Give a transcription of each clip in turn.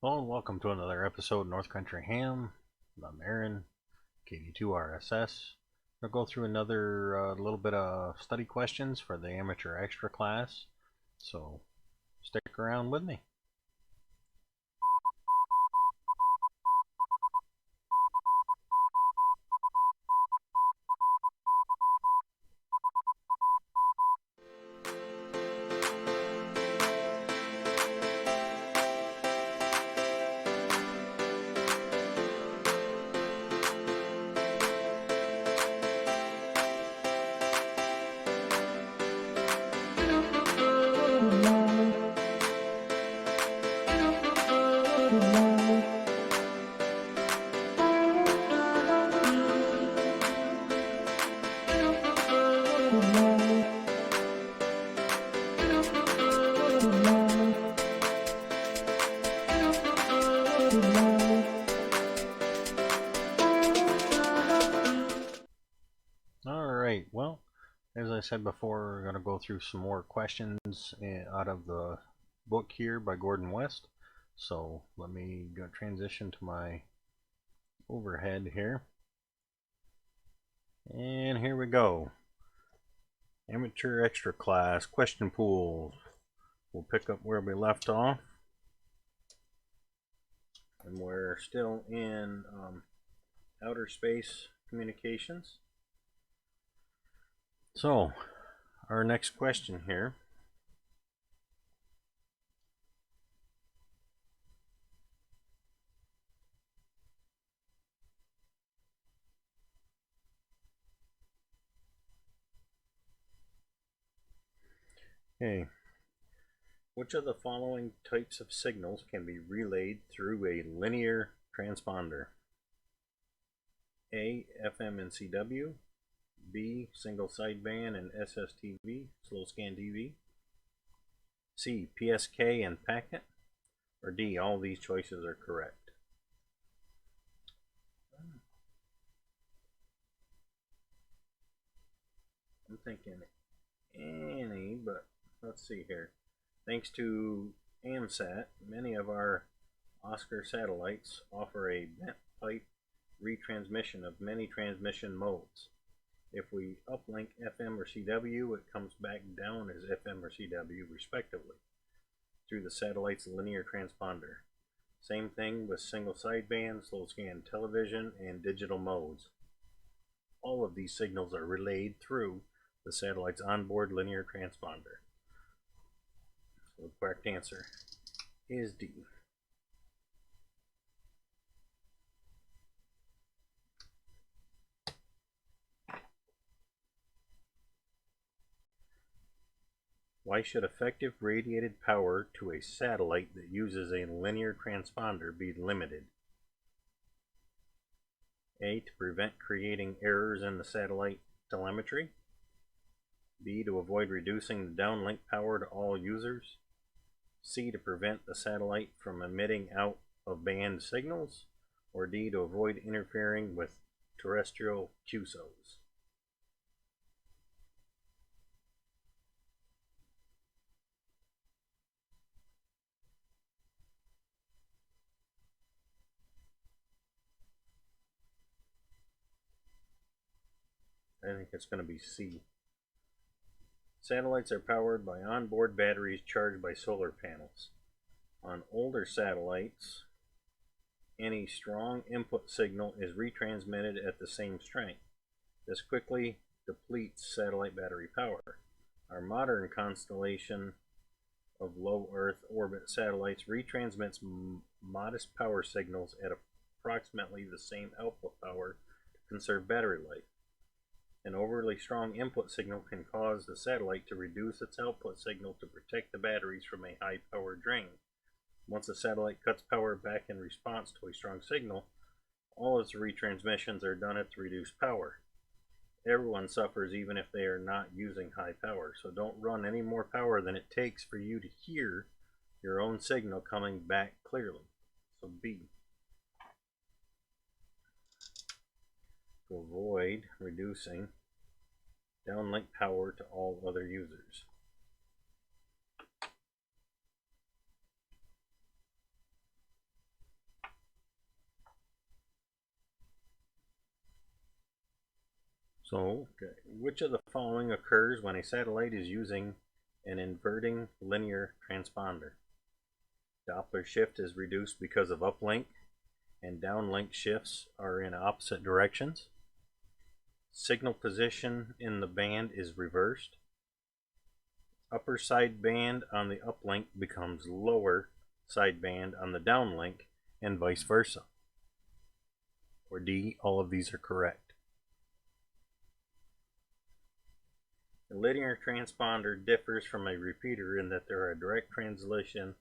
Hello and welcome to another episode of North Country Ham. I'm Aaron, KD2RSS. I'll go through another little bit of study questions for the amateur extra class, so stick around with me. Alright, well, as I said before, we're going to go through some more questions out of the book here by Gordon West. So let me go transition to my overhead here. And here we go. Amateur extra class question pool. We'll pick up where we left off. And we're still in outer space communications. So, our next question here. Okay. Which of the following types of signals can be relayed through a linear transponder? A. FM and CW. B. Single sideband and SSTV, slow scan TV. C. PSK and packet. Or D. All these choices are correct. I'm thinking any, but let's see here. Thanks to AMSAT, many of our Oscar satellites offer a bent pipe retransmission of many transmission modes. If we uplink FM or CW, it comes back down as FM or CW respectively through the satellite's linear transponder. Same thing with single sideband, slow scan television, and digital modes. All of these signals are relayed through the satellite's onboard linear transponder. So the correct answer is D. Why should effective radiated power to a satellite that uses a linear transponder be limited? A. To prevent creating errors in the satellite telemetry. B. To avoid reducing the downlink power to all users. C. To prevent the satellite from emitting out of band signals. Or D. To avoid interfering with terrestrial QSOs. I think it's going to be C. Satellites are powered by onboard batteries charged by solar panels. On older satellites, any strong input signal is retransmitted at the same strength. This quickly depletes satellite battery power. Our modern constellation of low Earth orbit satellites retransmits modest power signals at approximately the same output power to conserve battery life. An overly strong input signal can cause the satellite to reduce its output signal to protect the batteries from a high power drain. Once the satellite cuts power back in response to a strong signal, all its retransmissions are done at the reduced power. Everyone suffers even if they are not using high power, so don't run any more power than it takes for you to hear your own signal coming back clearly. So B. To avoid reducing downlink power to all other users. So, okay, which of the following occurs when a satellite is using an inverting linear transponder? Doppler shift is reduced because of uplink, and downlink shifts are in opposite directions. Signal position in the band is reversed. Upper sideband on the uplink becomes lower sideband on the downlink, and vice versa. Or D, all of these are correct. A linear transponder differs from a repeater in that there are direct translation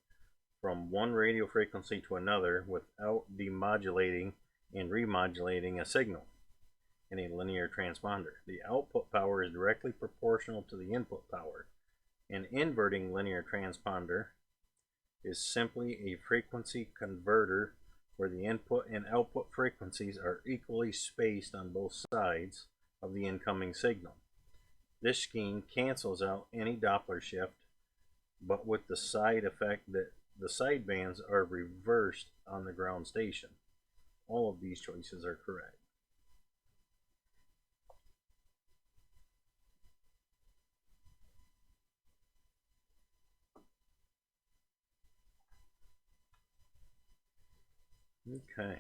from one radio frequency to another without demodulating and remodulating a signal. In a linear transponder, the output power is directly proportional to the input power. An inverting linear transponder is simply a frequency converter where the input and output frequencies are equally spaced on both sides of the incoming signal. This scheme cancels out any Doppler shift, but with the side effect that the sidebands are reversed on the ground station. All of these choices are correct. Okay.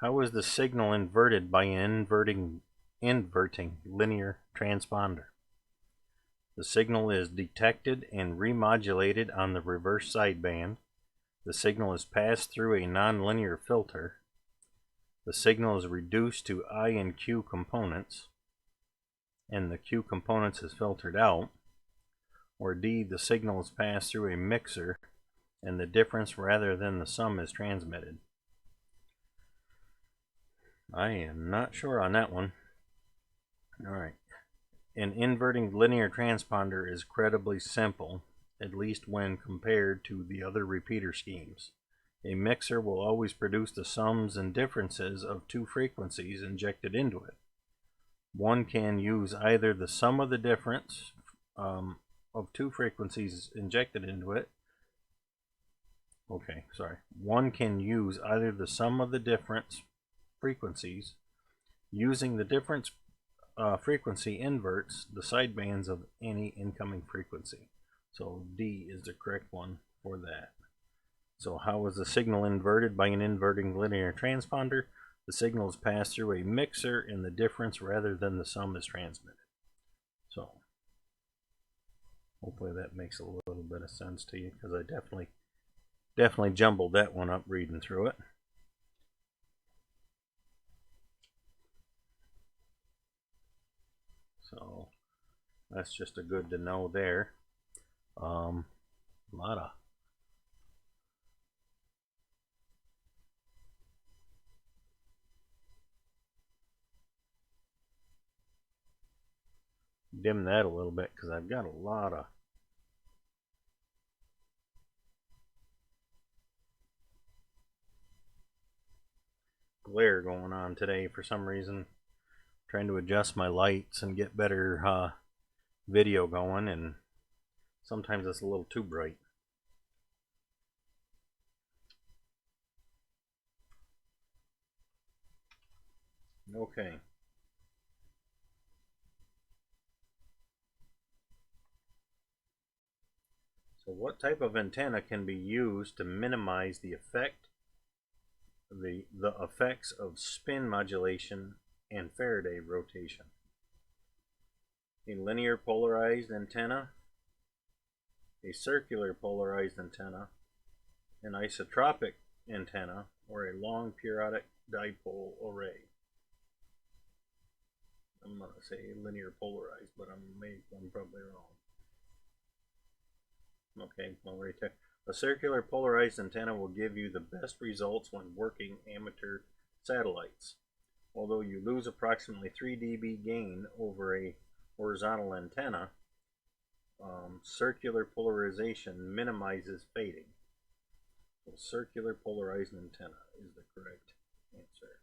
How is the signal inverted by an inverting linear transponder? The signal is detected and remodulated on the reverse sideband. The signal is passed through a nonlinear filter. The signal is reduced to I and Q components, and the Q components is filtered out. Or D, the signal is passed through a mixer, and the difference rather than the sum is transmitted. I am not sure on that one. Alright. An inverting linear transponder is incredibly simple, at least when compared to the other repeater schemes. A mixer will always produce the sums and differences of two frequencies injected into it. One can use either the sum of the difference of two frequencies injected into it. One can use either the sum of the difference frequencies. Using the difference frequency inverts the sidebands of any incoming frequency. So D is the correct one for that. So how is the signal inverted by an inverting linear transponder? The signal is passed through a mixer and the difference rather than the sum is transmitted. So hopefully that makes a little bit of sense to you, because I definitely jumbled that one up reading through it. So that's just a good to know there. A lot of dim that a little bit because I've got a lot of glare going on today for some reason. Trying to adjust my lights and get better video going, and sometimes it's a little too bright. Okay. So what type of antenna can be used to minimize the effects of spin modulation and Faraday rotation? A linear polarized antenna, a circular polarized antenna, an isotropic antenna, or a long periodic dipole array. I'm going to say linear polarized, but I'm probably wrong. Okay, well, right there. A circular polarized antenna will give you the best results when working amateur satellites. Although you lose approximately 3 dB gain over a horizontal antenna, circular polarization minimizes fading. So circular polarized antenna is the correct answer.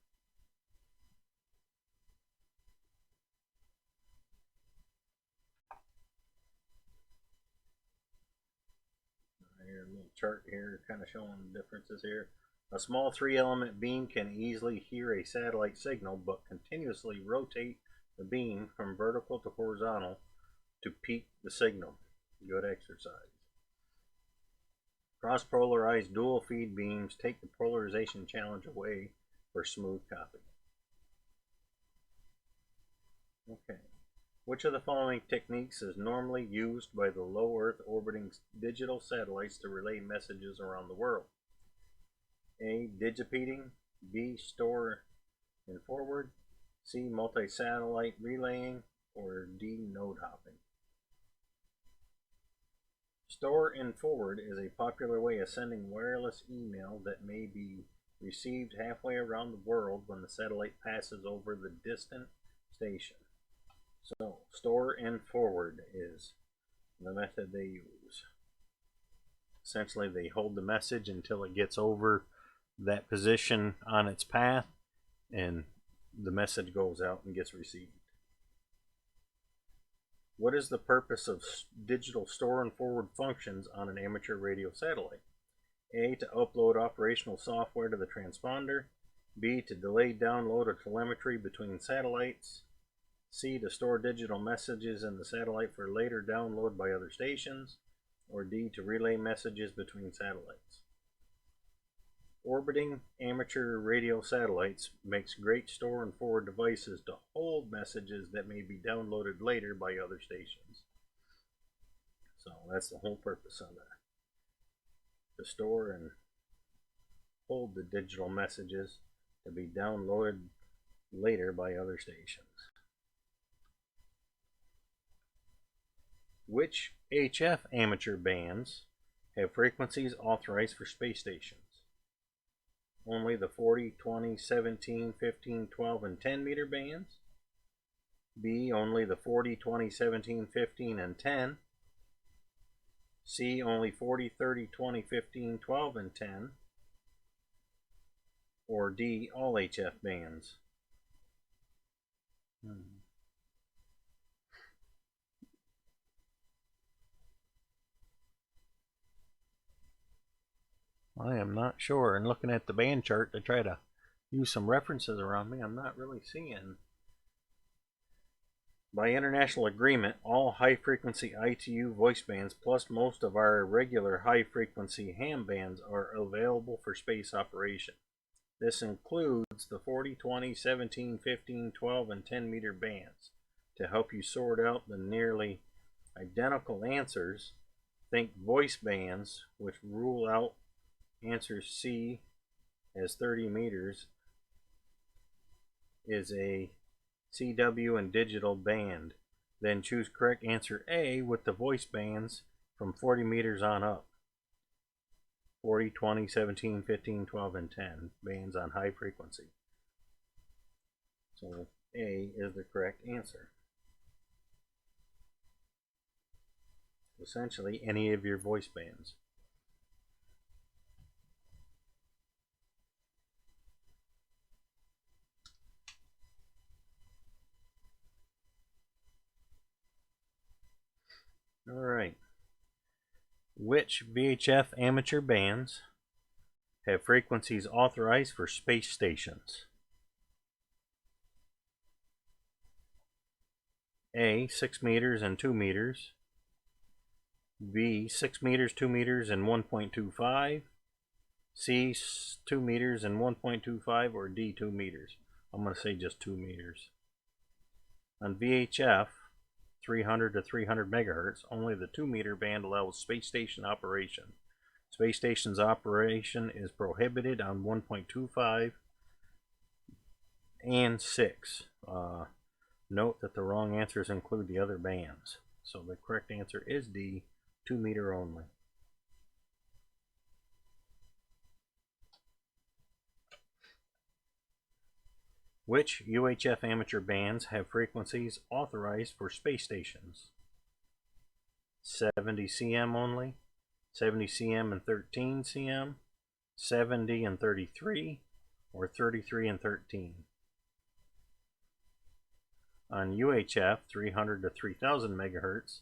Here, a little chart here kind of showing the differences here. A small 3-element beam can easily hear a satellite signal, but continuously rotate the beam from vertical to horizontal to peak the signal. Good exercise. Cross-polarized dual feed beams take the polarization challenge away for smooth copy. Okay. Which of the following techniques is normally used by the low Earth orbiting digital satellites to relay messages around the world? A. Digipeating. B. Store and forward. C. Multi-satellite relaying. Or D. Node hopping. Store and forward is a popular way of sending wireless email that may be received halfway around the world when the satellite passes over the distant station. So, store and forward is the method they use. Essentially, they hold the message until it gets over that position on its path, and the message goes out and gets received. What is the purpose of digital store and forward functions on an amateur radio satellite? A. To upload operational software to the transponder. B. To delay download of telemetry between satellites. C. To store digital messages in the satellite for later download by other stations. Or D. To relay messages between satellites. Orbiting amateur radio satellites makes great store and forward devices to hold messages that may be downloaded later by other stations. So that's the whole purpose of that. To store and hold the digital messages to be downloaded later by other stations. Which HF amateur bands have frequencies authorized for space stations? Only the 40, 20, 17, 15, 12, and 10 meter bands. B. Only the 40, 20, 17, 15, and 10. C. Only 40, 30, 20, 15, 12, and 10. Or D. All HF bands. I am not sure, and looking at the band chart to try to use some references around me, I'm not really seeing. By international agreement, all high-frequency ITU voice bands plus most of our regular high-frequency ham bands are available for space operation. This includes the 40, 20, 17, 15, 12, and 10 meter bands. To help you sort out the nearly identical answers, think voice bands, which rule out answer C as 30 meters is a CW and digital band. Then choose correct answer A with the voice bands from 40 meters on up. 40, 20, 17, 15, 12, and 10 bands on high frequency. So A is the correct answer. Essentially, any of your voice bands. All right. Which VHF amateur bands have frequencies authorized for space stations? A. 6 meters and 2 meters. B. 6 meters, 2 meters, and 1.25. C. 2 meters and 1.25. Or D. 2 meters. I'm going to say just 2 meters. On VHF, 300 to 300 megahertz, only the 2 meter band allows space station operation. Space station's operation is prohibited on 1.25 and 6. Note that the wrong answers include the other bands. So the correct answer is D, 2 meter only. Which UHF amateur bands have frequencies authorized for space stations? 70 cm only, 70 cm and 13 cm, 70 and 33, or 33 and 13. On UHF 300 to 3000 megahertz,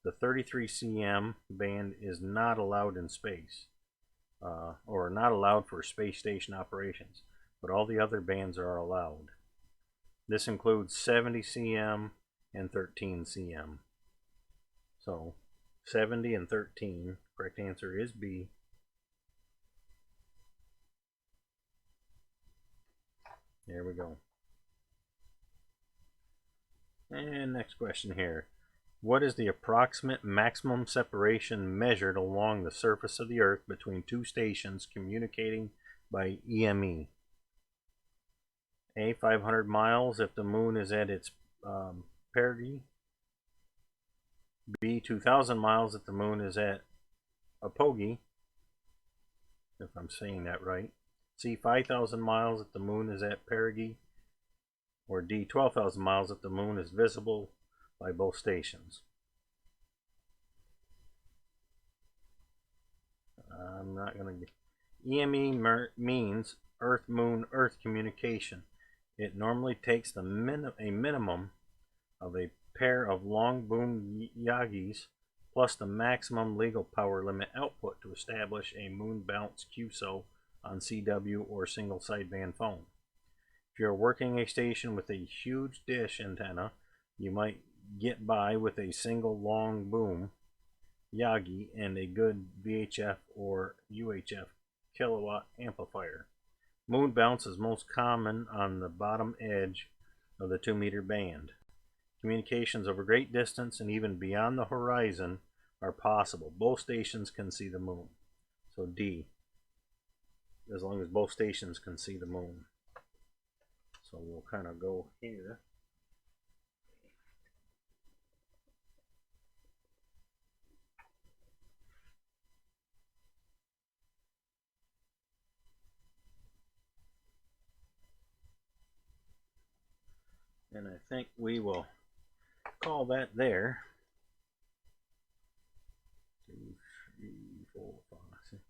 the 33 cm band is not allowed in space. or not allowed for space station operations, but all the other bands are allowed. This includes 70 cm and 13 cm. So 70 and 13, correct answer is B. There we go. And next question here. What is the approximate maximum separation measured along the surface of the Earth between two stations communicating by EME? A, 500 miles if the moon is at its perigee. B, 2,000 miles if the moon is at apogee, if I'm saying that right. C, 5,000 miles if the moon is at perigee. Or D, 12,000 miles if the moon is visible by both stations. I'm not going to... EME means Earth-Moon-Earth communication. It normally takes a minimum of a pair of long boom Yagis plus the maximum legal power limit output to establish a moon bounce QSO on CW or single sideband phone. If you're working a station with a huge dish antenna, you might get by with a single long boom Yagi and a good VHF or UHF kilowatt amplifier. Moon bounce is most common on the bottom edge of the 2-meter band. Communications over great distance and even beyond the horizon are possible. Both stations can see the moon. So D, as long as both stations can see the moon. So we'll kind of go here. And I think we will call that there. 2, 3, 4, 5, 6.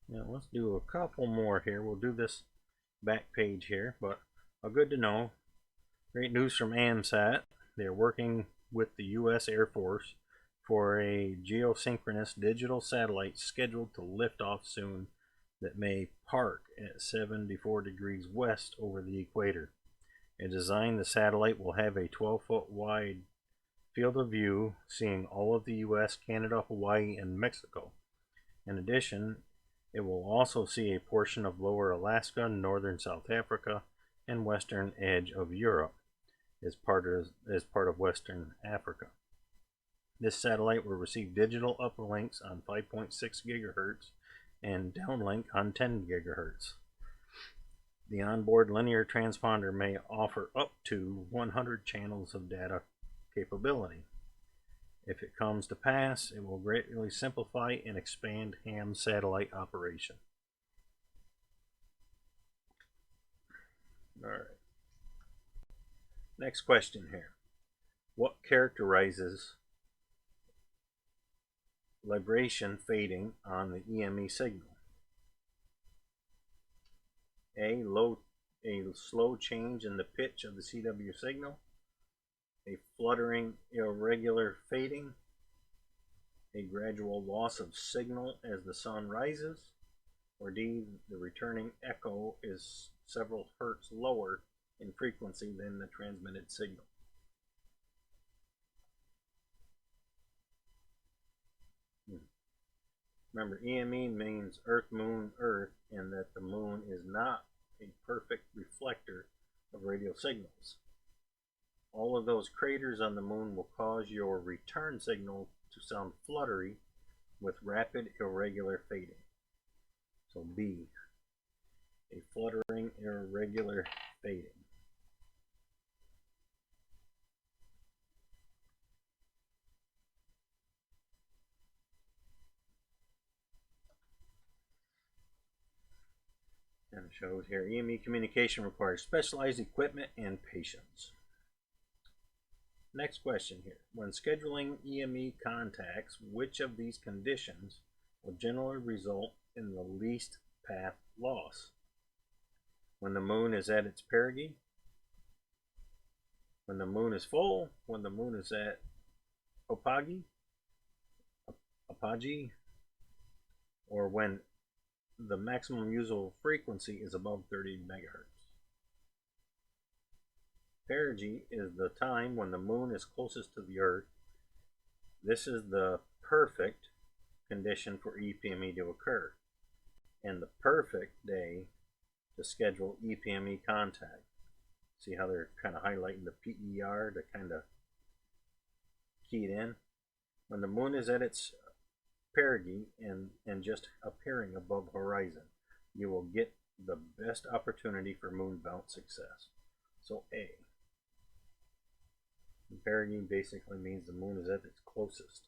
Now let's do a couple more here. We'll do this back page here, but good to know. Great news from AMSAT. They're working with the U.S. Air Force for a geosynchronous digital satellite scheduled to lift off soon that may park at 74 degrees west over the equator. In design, the satellite will have a 12-foot wide field of view, seeing all of the U.S., Canada, Hawaii, and Mexico. In addition, it will also see a portion of lower Alaska, northern South Africa, and western edge of Europe as part of Western Africa. This satellite will receive digital uplinks on 5.6 gigahertz and downlink on 10 gigahertz. The onboard linear transponder may offer up to 100 channels of data capability. If it comes to pass, it will greatly simplify and expand ham satellite operation. All right. Next question here. What characterizes libration fading on the EME signal? A, slow change in the pitch of the CW signal. A fluttering, irregular fading. A gradual loss of signal as the sun rises. Or D, the returning echo is several hertz lower in frequency than the transmitted signal. Remember, EME means Earth, Moon, Earth, and that the moon is not a perfect reflector of radio signals. All of those craters on the moon will cause your return signal to sound fluttery with rapid, irregular fading. So B, a fluttering, irregular fading. And it shows here, EME communication requires specialized equipment and patience. Next question here. When scheduling EME contacts, which of these conditions will generally result in the least path loss? when the moon is at its perigee, when the moon is full, when the moon is at apogee, or when the maximum usable frequency is above 30 megahertz. Perigee is the time when the moon is closest to the Earth. This is the perfect condition for EPME to occur, and the perfect day to schedule EPME contact. See how they're kind of highlighting the PER to kind of key it in? When the moon is at its perigee and just appearing above horizon, you will get the best opportunity for moon bounce success. So A. Perigee basically means the moon is at its closest.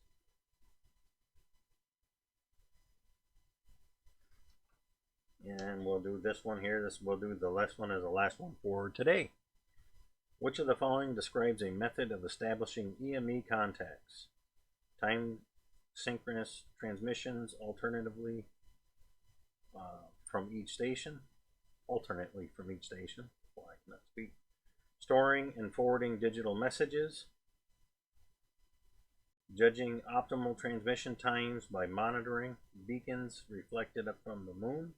And we'll do this one here. We'll do the last one as the last one for today. Which of the following describes a method of establishing EME contacts? Time synchronous transmissions alternately from each station. Alternately from each station. Well, I cannot speak. Storing and forwarding digital messages. Judging optimal transmission times by monitoring beacons reflected up from the moon.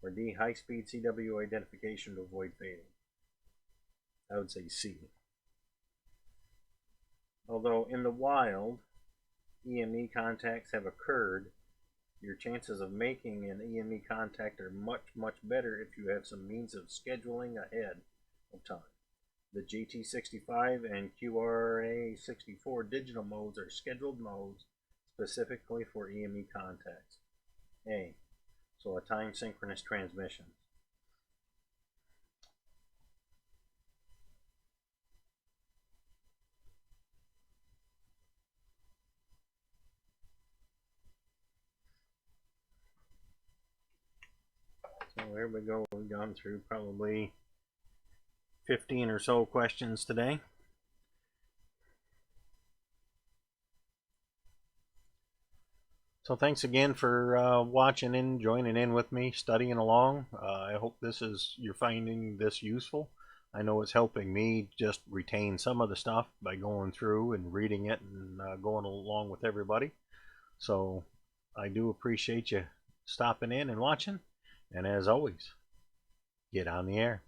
Or D, high-speed CW identification to avoid fading. I would say C. Although in the wild, EME contacts have occurred, your chances of making an EME contact are much, much better if you have some means of scheduling ahead of time. The GT65 and QRA64 digital modes are scheduled modes specifically for EME contacts. A. So a time synchronous transmission. So there we go. We've gone through probably 15 or so questions today. So thanks again for watching and joining in with me, studying along. I hope you're finding this useful. I know it's helping me just retain some of the stuff by going through and reading it and going along with everybody. So I do appreciate you stopping in and watching. And as always, get on the air.